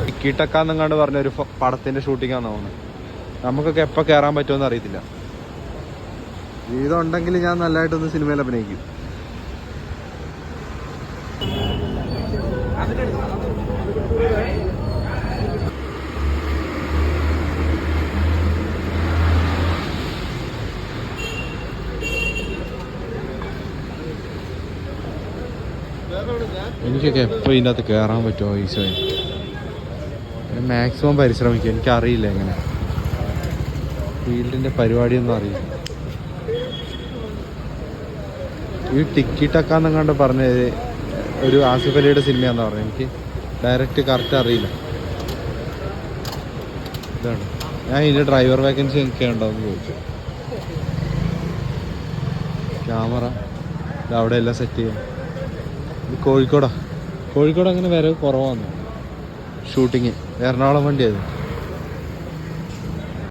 ടിക്കറ്റക്കാന്നെങ്ങാണ്ട് പറഞ്ഞൊരു പടത്തിന്റെ ഷൂട്ടിംഗ് ആണെന്ന് തോന്നുന്നു. നമുക്കൊക്കെ എപ്പോൾ കയറാൻ പറ്റുമെന്ന് അറിയത്തില്ല. ജീവിതം ഉണ്ടെങ്കിൽ ഞാൻ നല്ലതായിട്ടൊന്ന് സിനിമയിൽ അഭിനയിക്കും. എനിക്കൊക്കെ എപ്പോൾ ഇതിൻ്റെ അകത്ത് കയറാൻ പറ്റുമോ ഈശോയെ? മാക്സിമം പരിശ്രമിക്കും. എനിക്കറിയില്ല എങ്ങനെ ഫീൽഡിൻ്റെ പരിപാടിയൊന്നും അറിയില്ല. ഈ ടിക്കറ്റക്കാന്നെങ്ങാണ്ട് പറഞ്ഞത് ഒരു ആസിഫ് അലിയുടെ സിനിമയാണെന്ന് പറഞ്ഞു. എനിക്ക് ഡയറക്റ്റ് കറക്റ്റ് അറിയില്ല. ഇതാണ് ഞാൻ ഇതിൻ്റെ ഡ്രൈവർ വേക്കൻസി ഒക്കെ ഉണ്ടോയെന്ന് ചോദിച്ചു. ക്യാമറ അവിടെ എല്ലാം സെറ്റ് ചെയ്യാം. ഇത് കോഴിക്കോട് അങ്ങനെ വരവ് കുറവാണ് ഷൂട്ടിങ്. എറണാകുളം വണ്ടിയായത്.